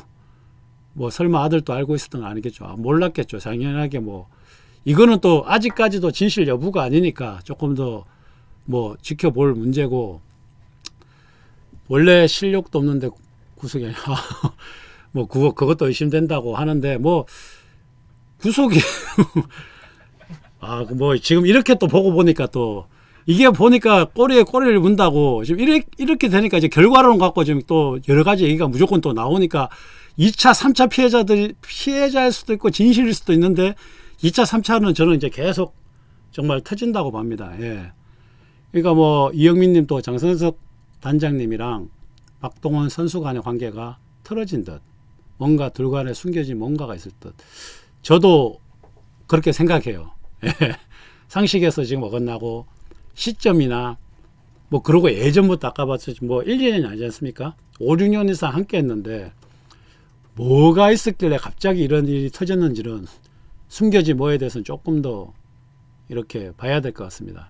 Speaker 1: 뭐 설마 아들도 알고 있었던 거 아니겠죠? 몰랐겠죠. 당연하게 뭐 이거는 또 아직까지도 진실 여부가 아니니까 조금 더 뭐 지켜볼 문제고, 원래 실력도 없는데 구속이 뭐 그것도 의심된다고 하는데, 뭐 구속이 뭐 지금 이렇게 또 보고 보니까 또 이게 보니까 꼬리에 꼬리를 문다고 지금 이렇게 되니까 이제 결과론 갖고 지금 또 여러 가지 얘기가 무조건 또 나오니까 2차, 3차 피해자일 수도 있고 진실일 수도 있는데 2차, 3차는 저는 이제 계속 정말 터진다고 봅니다. 예. 그러니까 뭐 이영민 님도 장선석 단장님이랑 박동원 선수 간의 관계가 틀어진 듯 뭔가 둘 간에 숨겨진 뭔가가 있을 듯 저도 그렇게 생각해요. 예. 상식에서 지금 어긋나고 시점이나 뭐 그러고 예전부터 아까 봤듯이 뭐 1, 2년이 아니지 않습니까? 5, 6년 이상 함께 했는데 뭐가 있었길래 갑자기 이런 일이 터졌는지는 숨겨진 뭐에 대해서는 조금 더 이렇게 봐야 될 것 같습니다.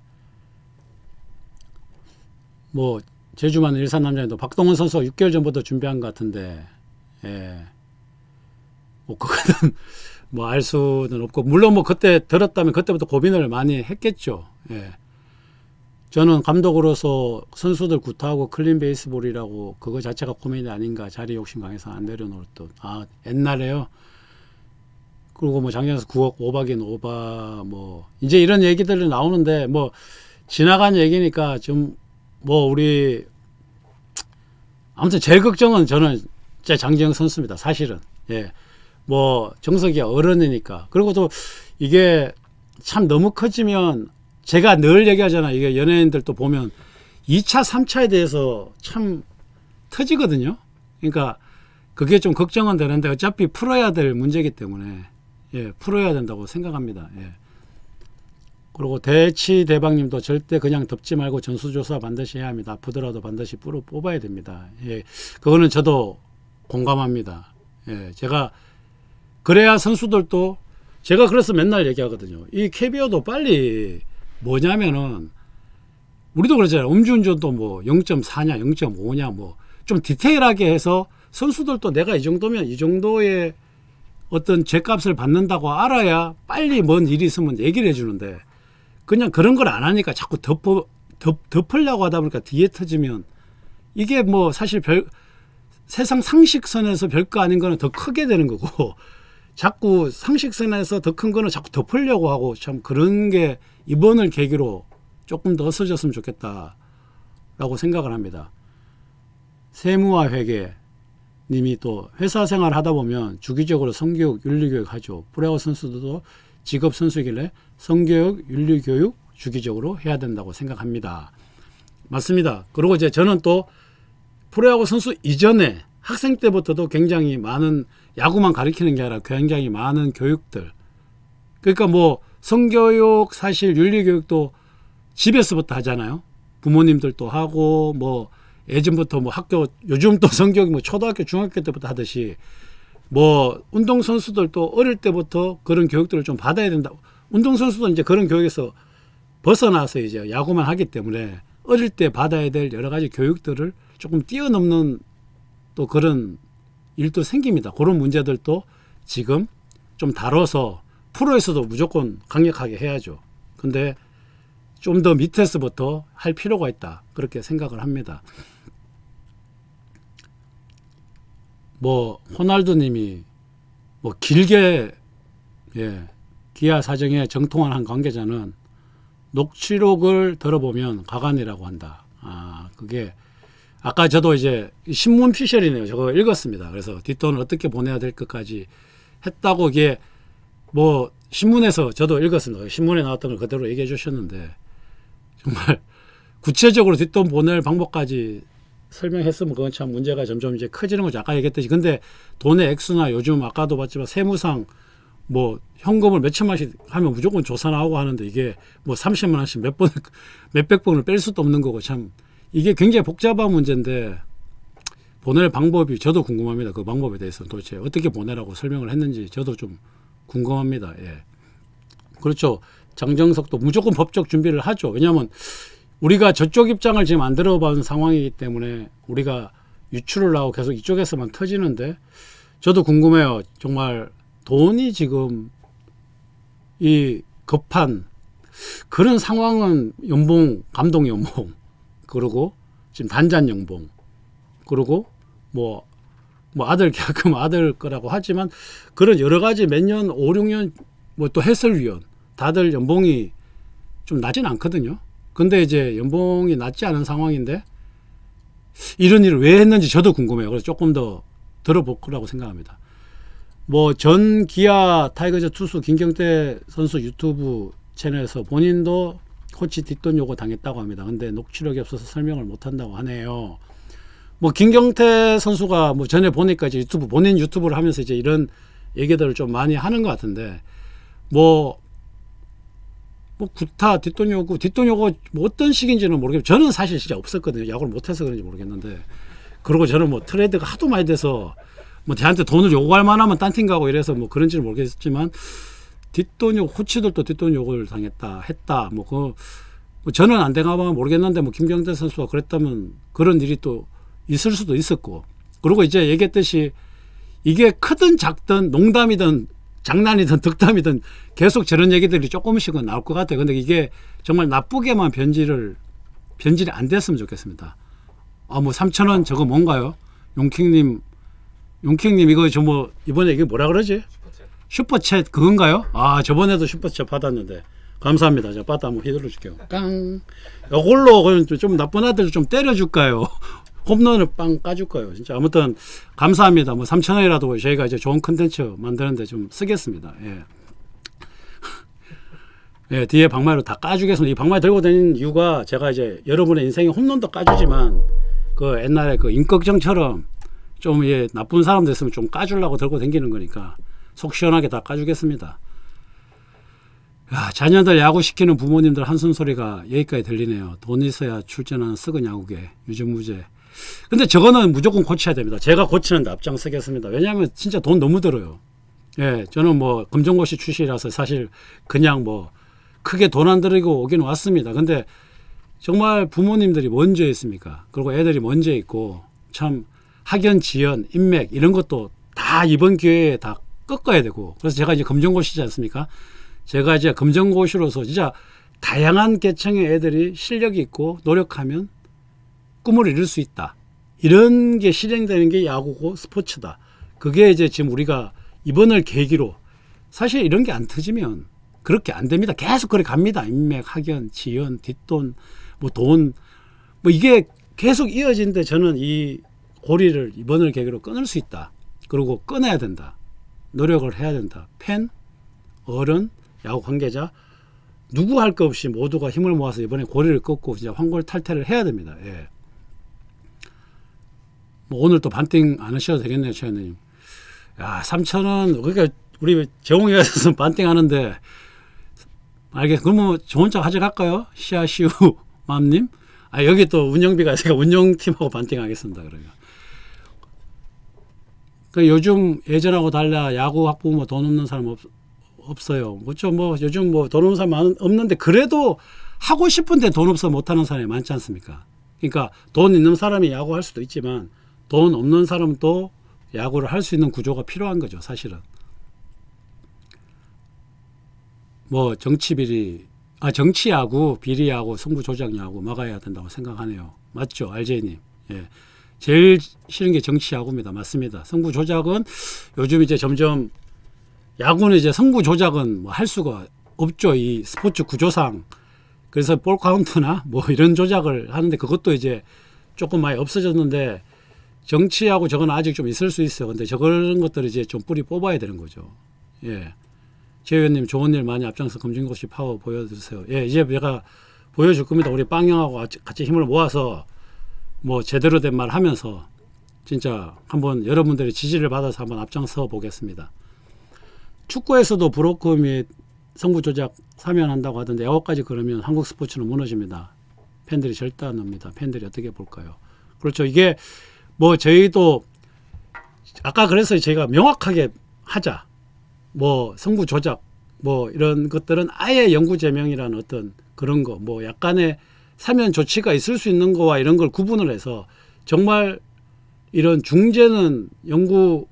Speaker 1: 뭐 제주만 일산 남자인도 박동원 선수가 6개월 전부터 준비한 것 같은데 예. 뭐 그거는 뭐 알 수는 없고 물론 뭐 그때 들었다면 그때부터 고민을 많이 했겠죠. 예. 저는 감독으로서 선수들 굿하고 클린 베이스볼이라고 그거 자체가 고민이 아닌가. 자리 욕심 강해서 안 내려놓을 듯. 아 옛날에요. 그리고 뭐 작년에서 9억 오박인 오바 뭐 이제 이런 얘기들이 나오는데 뭐 지나간 얘기니까 좀 뭐 우리 아무튼 제일 걱정은 저는 진짜 장지영 선수입니다. 사실은. 예. 뭐 정석이 어른이니까. 그리고 또 이게 참 너무 커지면 제가 늘 얘기하잖아요. 이게 연예인들도 보면 2차, 3차에 대해서 참 터지거든요. 그러니까 그게 좀 걱정은 되는데 어차피 풀어야 될 문제이기 때문에 예, 풀어야 된다고 생각합니다. 예. 그리고 대치대방님도 절대 그냥 덮지 말고 전수조사 반드시 해야 합니다. 아프더라도 반드시 뽑아야 됩니다. 예, 그거는 저도 공감합니다. 예, 제가 그래야 선수들도 제가 그래서 맨날 얘기하거든요. 이 캐비어도 빨리 뭐냐면은 우리도 그러잖아요. 음주운전도 뭐 0.4냐 0.5냐 뭐 좀 디테일하게 해서 선수들도 내가 이 정도면 이 정도의 어떤 죄값을 받는다고 알아야 빨리 뭔 일이 있으면 얘기를 해주는데 그냥 그런 걸 안 하니까 자꾸 덮으려고 하다 보니까 뒤에 터지면 이게 뭐 사실 세상 상식선에서 별거 아닌 거는 더 크게 되는 거고 자꾸 상식선에서 더 큰 거는 자꾸 덮으려고 하고 참 그런 게 이번을 계기로 조금 더 없어졌으면 좋겠다라고 생각을 합니다. 세무와 회계 님이 또 회사 생활 하다 보면 주기적으로 성교육, 윤리교육 하죠. 프로야구 선수들도 직업 선수이길래 성교육, 윤리교육 주기적으로 해야 된다고 생각합니다. 맞습니다. 그리고 이제 저는 또 프로야구 선수 이전에 학생 때부터도 굉장히 많은 야구만 가르치는 게 아니라 굉장히 많은 교육들. 그러니까 뭐 성교육 사실 윤리교육도 집에서부터 하잖아요. 부모님들도 하고 뭐 예전부터 뭐 학교 요즘 또 성교육 뭐 초등학교 중학교 때부터 하듯이 뭐 운동선수들도 어릴 때부터 그런 교육들을 좀 받아야 된다. 운동선수도 이제 그런 교육에서 벗어나서 이제 야구만 하기 때문에 어릴 때 받아야 될 여러 가지 교육들을 조금 뛰어넘는 또 그런 일도 생깁니다. 그런 문제들도 지금 좀 다뤄서 프로에서도 무조건 강력하게 해야죠. 근데 좀 더 밑에서부터 할 필요가 있다. 그렇게 생각을 합니다. 뭐 호날두 님이 뭐 길게 예, 기아 사정에 정통한 한 관계자는 녹취록을 들어보면 가관이라고 한다. 아, 그게 아까 저도 이제 신문 피셜이네요. 저거 읽었습니다. 그래서 뒷돈을 어떻게 보내야 될 것까지 했다고 이게 뭐 신문에서 저도 읽었습니다. 신문에 나왔던 걸 그대로 얘기해 주셨는데 정말 구체적으로 뒷돈 보낼 방법까지 설명했으면 그건 참 문제가 점점 이제 커지는 거죠. 아까 얘기했듯이. 근데 돈의 액수나 요즘 아까도 봤지만 세무상 뭐 현금을 몇 천만씩 하면 무조건 조사 나오고 하는데 이게 뭐 30만 원씩 몇백 번을 뺄 수도 없는 거고 참 이게 굉장히 복잡한 문제인데 보낼 방법이 저도 궁금합니다. 그 방법에 대해서 도대체 어떻게 보내라고 설명을 했는지 저도 좀 궁금합니다. 예. 그렇죠. 장정석도 무조건 법적 준비를 하죠. 왜냐하면 우리가 저쪽 입장을 지금 안 들어본 상황이기 때문에 우리가 유출을 하고 계속 이쪽에서만 터지는데 저도 궁금해요. 정말 돈이 지금 이 급한 그런 상황은 연봉, 감독 연봉, 그리고 지금 단장 연봉, 그리고 뭐 아들 계약금 아들 거라고 하지만 그런 여러 가지 몇 년, 5, 6년 뭐 또 해설위원 다들 연봉이 좀 낮진 않거든요. 근데 이제 연봉이 낮지 않은 상황인데 이런 일을 왜 했는지 저도 궁금해요. 그래서 조금 더 들어볼 거라고 생각합니다. 뭐 전 기아 타이거즈 투수 김경태 선수 유튜브 채널에서 본인도 코치 뒷돈 요구 당했다고 합니다. 근데 녹취록이 없어서 설명을 못 한다고 하네요. 뭐 김경태 선수가 뭐 전에 보니까 이제 유튜브 본인 유튜브를 하면서 이제 이런 얘기들을 좀 많이 하는 것 같은데 뭐 구타 뒷돈 요구 뭐 어떤 식인지는 모르겠고 저는 사실 진짜 없었거든요. 야구를 못해서 그런지 모르겠는데 그리고 저는 뭐 트레이드가 하도 많이 돼서 뭐 저한테 돈을 요구할 만하면 딴 팀 가고 이래서 뭐 그런지는 모르겠지만 뒷돈 요구 코치들도 뒷돈 요구를 당했다 했다 뭐 저는 안 된가봐 모르겠는데 뭐 김경태 선수가 그랬다면 그런 일이 또 있을 수도 있었고 그리고 이제 얘기했듯이 이게 크든 작든 농담이든 장난이든 덕담이든 계속 저런 얘기들이 조금씩은 나올 것 같아요. 근데 이게 정말 나쁘게만 변질이 안 됐으면 좋겠습니다. 뭐 3,000원 저거 뭔가요? 용킹님 이거 저 뭐 이번에 이게 뭐라 그러지? 슈퍼챗 그건가요? 저번에도 슈퍼챗 받았는데 감사합니다. 제가 받아 한번 휘둘러 줄게요. 깡. 이걸로 좀 나쁜 아들 좀 때려줄까요? 홈런을 빵 까줄까요? 진짜 아무튼 감사합니다. 뭐 3,000원이라도 저희가 이제 좋은 컨텐츠 만드는데 좀 쓰겠습니다. 예. 예, 뒤에 방망이로 다 까주겠습니다. 이 방망이 들고 다니는 이유가 제가 이제 여러분의 인생에 홈런도 까주지만 그 옛날에 그 임꺽정처럼 좀 예, 나쁜 사람들 있으면 좀 까주려고 들고 다니는 거니까 속 시원하게 다 까주겠습니다. 야, 자녀들 야구시키는 부모님들 한숨 소리가 여기까지 들리네요. 돈 있어야 출전하는 썩은 야구계 유전무죄. 근데 저거는 무조건 고쳐야 됩니다. 제가 고치는데 앞장서겠습니다. 왜냐하면 진짜 돈 너무 들어요. 예, 저는 뭐 검정고시 출신이라서 사실 그냥 뭐 크게 돈 안 들이고 오긴 왔습니다. 근데 정말 부모님들이 먼저 있습니까? 그리고 애들이 먼저 있고 참 학연, 지연, 인맥 이런 것도 다 이번 기회에 다 꺾어야 되고 그래서 제가 이제 검정고시지 않습니까? 제가 이제 검정고시로서 진짜 다양한 계층의 애들이 실력이 있고 노력하면 꿈을 이룰 수 있다. 이런 게 실행되는 게 야구고 스포츠다. 그게 이제 지금 우리가 이번을 계기로 사실 이런 게 안 터지면 그렇게 안 됩니다. 계속 그래 갑니다. 인맥, 학연, 지연, 뒷돈, 뭐 돈, 뭐 이게 계속 이어지는데 저는 이 고리를 이번을 계기로 끊을 수 있다. 그리고 끊어야 된다. 노력을 해야 된다. 팬, 어른, 야구 관계자 누구 할 것 없이 모두가 힘을 모아서 이번에 고리를 끊고 이제 환골탈태를 해야 됩니다. 예. 뭐 오늘 또 반띵 안 하셔도 되겠네요, 최현님. 야, 3,000원 그러니까 우리 재홍이가 있어서 반띵 하는데 알겠어. 그럼 뭐 좋은 척 가져갈까요? 시아시우 맘님. 여기 또 운영비가 제가 운영팀하고 반띵하겠습니다. 그러면. 그 요즘 예전하고 달라 야구 학부모 돈 없는 사람 없어요. 그렇죠. 뭐 요즘 뭐 돈 없는 사람 없는데 그래도 하고 싶은데 돈 없어 못하는 사람이 많지 않습니까? 그러니까 돈 있는 사람이 야구할 수도 있지만 돈 없는 사람도 야구를 할 수 있는 구조가 필요한 거죠. 사실은. 뭐 정치비리, 정치야구, 비리야구, 승부조작야구 막아야 된다고 생각하네요. 맞죠? RJ님. 예. 제일 싫은 게 정치야구입니다. 맞습니다. 승부조작은 요즘 이제 점점 야구는 이제 승부조작은 뭐 할 수가 없죠. 이 스포츠 구조상. 그래서 볼 카운트나 뭐 이런 조작을 하는데 그것도 이제 조금 많이 없어졌는데 정치하고 저건 아직 좀 있을 수 있어요. 근데 저런 것들을 이제 좀 뿌리 뽑아야 되는 거죠. 예. 최 의원님 좋은 일 많이 앞장서 검증고시 파워 보여주세요. 예, 이제 제가 보여줄 겁니다. 우리 빵형하고 같이 힘을 모아서 뭐 제대로 된 말 하면서 진짜 한번 여러분들의 지지를 받아서 한번 앞장서 보겠습니다. 축구에서도 브로커 및 승부 조작 사면한다고 하던데 야구까지 그러면 한국 스포츠는 무너집니다. 팬들이 절대 안 옵니다. 팬들이 어떻게 볼까요? 그렇죠. 이게 뭐 저희도 아까 그래서 저희가 명확하게 하자. 뭐 승부 조작 뭐 이런 것들은 아예 영구 제명이라는 어떤 그런 거 뭐 약간의 사면 조치가 있을 수 있는 거와 이런 걸 구분을 해서 정말 이런 중재는 영구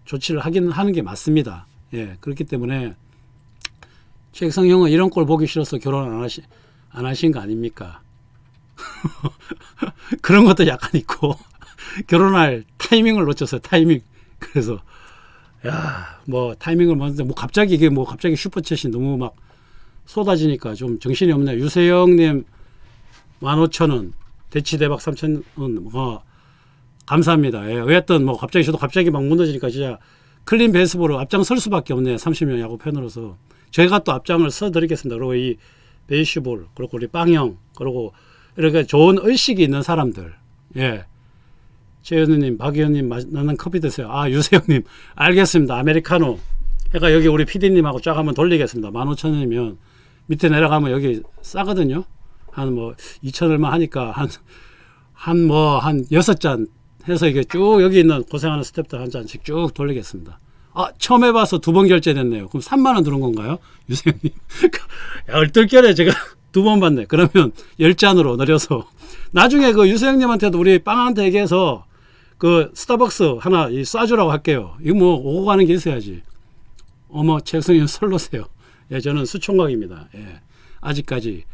Speaker 1: 조치를 하는 게 맞습니다. 예, 그렇기 때문에 최익성 형은 이런 꼴 보기 싫어서 결혼 안 하신 거 아닙니까? 그런 것도 약간 있고 결혼할 타이밍을 놓쳤어요. 타이밍. 그래서 야, 뭐 타이밍을 맞는데 뭐 갑자기 이게 뭐 갑자기 슈퍼챗이 너무 막 쏟아지니까 좀 정신이 없네요. 유세영님 15,000원, 대치대박 3,000원, 감사합니다. 예, 어쨌든 뭐 갑자기 막 무너지니까 진짜 클린 베이스볼을 앞장설 수밖에 없네요. 30년 야구 팬으로서. 제가 또 앞장을 서드리겠습니다. 그리고 이 베이스볼, 그리고 우리 빵형, 그리고 이렇게 좋은 의식이 있는 사람들. 예. 최현우님, 박의원님, 나는 커피 드세요. 아, 유세영님, 알겠습니다. 아메리카노. 그러니까 여기 우리 PD님하고 쫙 한번 돌리겠습니다. 15,000원이면 밑에 내려가면 여기 싸거든요. 한 뭐 2,000 얼마 하니까 한 6잔 해서 이게 쭉 여기 있는 고생하는 스태프들 한 잔씩 쭉 돌리겠습니다. 아, 처음 해봐서 2번 결제됐네요. 그럼 3만 원 들은 건가요? 유세영님. 야, 얼떨결에 제가 2번 받네. 그러면 10잔으로 내려서. 나중에 그 유세영님한테도 우리 빵한테 얘기해서 그 스타벅스 하나 쏴주라고 할게요. 이거 뭐 오고 가는 게 있어야지. 어머, 최성님 설로세요. 예, 저는 수총각입니다. 예, 아직까지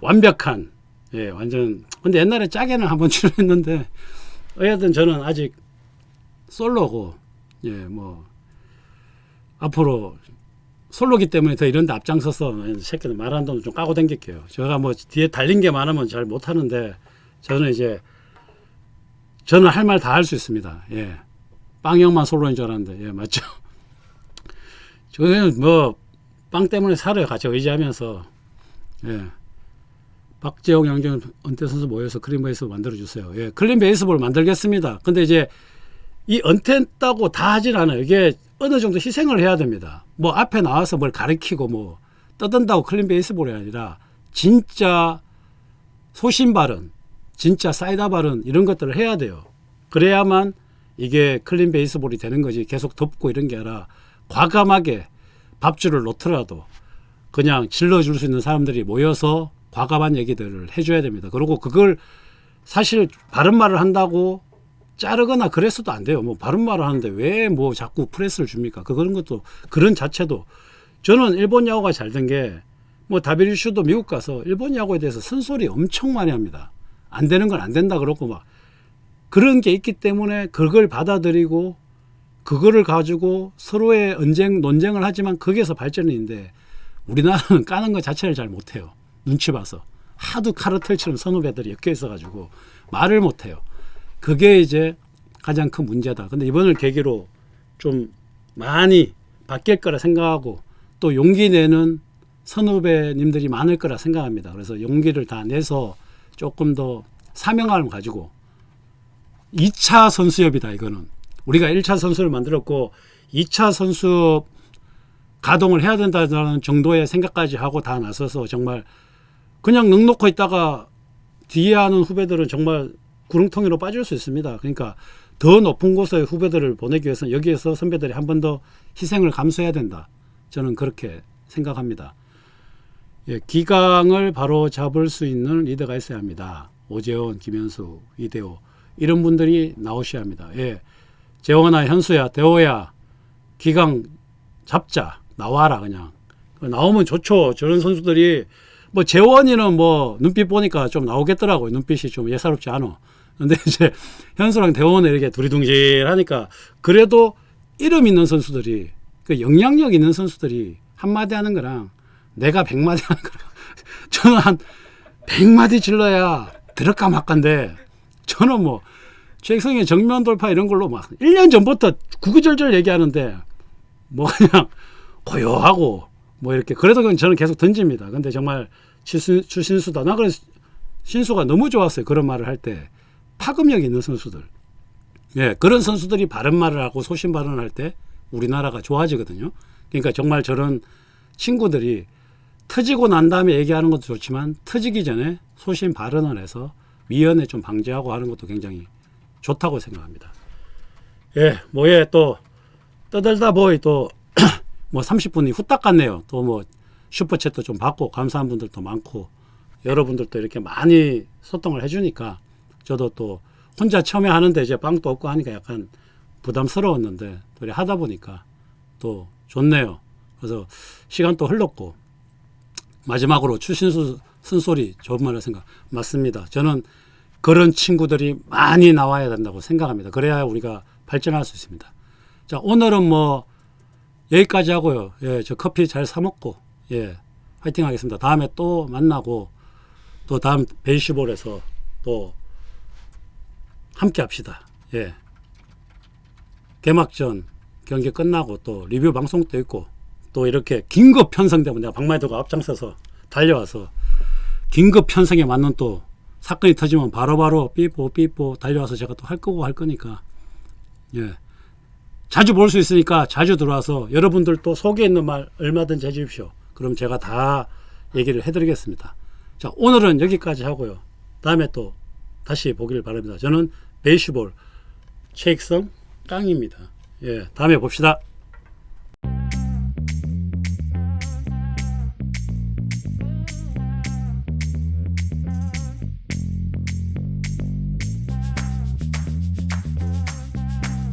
Speaker 1: 완벽한, 예, 완전. 근데 옛날에 짜게는 한번 출연했는데, 어쨌든 저는 아직 솔로고, 예, 뭐, 앞으로 솔로기 때문에 더 이런 데 앞장서서 새끼들 말하는 돈 좀 까고 댕길게요. 제가 뭐 뒤에 달린 게 많으면 잘 못하는데, 저는 할 말 다 할 수 있습니다. 예. 빵형만 솔로인 줄 알았는데, 예, 맞죠? 저는 뭐, 빵 때문에 살아요. 같이 의지하면서. 예. 박재홍, 양정, 은퇴 선수 모여서 클린 베이스볼 만들어주세요. 예. 클린 베이스볼 만들겠습니다. 근데 이제 이 은퇴했다고 다 하진 않아요. 이게 어느 정도 희생을 해야 됩니다. 뭐 앞에 나와서 뭘 가르치고 뭐 떠든다고 클린 베이스볼이 아니라 진짜 소신 발언, 진짜 사이다 발언 이런 것들을 해야 돼요. 그래야만 이게 클린 베이스볼이 되는 거지. 계속 덮고 이런 게 아니라 과감하게 밥줄을 놓더라도 그냥 질러줄 수 있는 사람들이 모여서 과감한 얘기들을 해줘야 됩니다. 그리고 그걸 사실 바른 말을 한다고 자르거나 그래서도 안 돼요. 뭐 바른 말을 하는데 왜 뭐 자꾸 프레스를 줍니까? 그런 것도, 그런 자체도. 저는 일본 야구가 잘 된 게, 뭐 WC도 미국 가서 일본 야구에 대해서 쓴소리 엄청 많이 합니다. 안 되는 건 안 된다 그러고 막 그런 게 있기 때문에 그걸 받아들이고 그거를 가지고 서로의 논쟁을 하지만 거기에서 발전이 있는데, 우리나라는 까는 것 자체를 잘 못해요. 눈치 봐서. 하도 카르텔처럼 선후배들이 엮여 있어가지고 말을 못해요. 그게 이제 가장 큰 문제다. 근데 이번을 계기로 좀 많이 바뀔 거라 생각하고, 또 용기 내는 선후배님들이 많을 거라 생각합니다. 그래서 용기를 다 내서 조금 더 사명감을 가지고, 2차 선수협이다 이거는. 우리가 1차 선수를 만들었고 2차 선수 가동을 해야 된다는 정도의 생각까지 하고 다 나서서 정말 그냥 넋놓고 있다가 뒤에 하는 후배들은 정말 구렁텅이로 빠질 수 있습니다. 그러니까 더 높은 곳에 후배들을 보내기 위해서는 여기에서 선배들이 한 번 더 희생을 감수해야 된다. 저는 그렇게 생각합니다. 예, 기강을 바로 잡을 수 있는 리더가 있어야 합니다. 오재원, 김현수, 이대호 이런 분들이 나오셔야 합니다. 예, 재원아, 현수야, 대호야, 기강 잡자. 나와라 그냥. 나오면 좋죠. 저런 선수들이. 뭐 재원이는 뭐 눈빛 보니까 좀 나오겠더라고요. 눈빛이 좀 예사롭지 않아. 근데 이제 현수랑 대원은 이렇게 두리둥실하니까 그래도 이름 있는 선수들이, 그 영향력 있는 선수들이 한마디 하는 거랑 내가 100마디 하는 거랑 저는 한 100마디 질러야 들을까 말까인데, 저는 뭐 최익성의 정면 돌파 이런 걸로 막 1년 전부터 구구절절 얘기하는데 뭐 그냥 고요하고 뭐 이렇게, 그래도 저는 계속 던집니다. 근데 정말 추신수다. 나 그래서 신수가 너무 좋았어요. 그런 말을 할 때. 파급력 있는 선수들. 예, 그런 선수들이 바른 말을 하고 소신 발언을 할 때 우리나라가 좋아지거든요. 그러니까 정말 저런 친구들이 터지고 난 다음에 얘기하는 것도 좋지만 터지기 전에 소신 발언을 해서 위헌에 좀 방지하고 하는 것도 굉장히 좋다고 생각합니다. 예, 뭐에 또 떠들다 보이 또 뭐 30분이 후딱 갔네요. 또 뭐 슈퍼챗도 좀 받고 감사한 분들도 많고 여러분들도 이렇게 많이 소통을 해주니까 저도 또 혼자 처음에 하는데 이제 빵도 없고 하니까 약간 부담스러웠는데 또 하다 보니까 또 좋네요. 그래서 시간 또 흘렀고, 마지막으로 추신수 쓴소리 좋은 말을 생각 맞습니다. 저는 그런 친구들이 많이 나와야 된다고 생각합니다. 그래야 우리가 발전할 수 있습니다. 자, 오늘은 뭐 여기까지 하고요. 예, 저 커피 잘 사 먹고, 예, 화이팅 하겠습니다. 다음에 또 만나고, 또 다음 베이스볼에서 또 함께 합시다. 예. 개막전 경기 끝나고 또 리뷰 방송도 있고 또 이렇게 긴급 편성되면 내가 박마이더가 앞장서서 달려와서 긴급 편성에 맞는 또 사건이 터지면 바로바로 삐뽀 달려와서 제가 또 할 거고 할 거니까 예. 자주 볼 수 있으니까 자주 들어와서 여러분들 또 속에 있는 말 얼마든지 해주십시오. 그럼 제가 다 얘기를 해드리겠습니다. 자, 오늘은 여기까지 하고요. 다음에 또 다시 보기를 바랍니다. 저는 베이스볼 최익성 깡입니다. 예, 다음에 봅시다.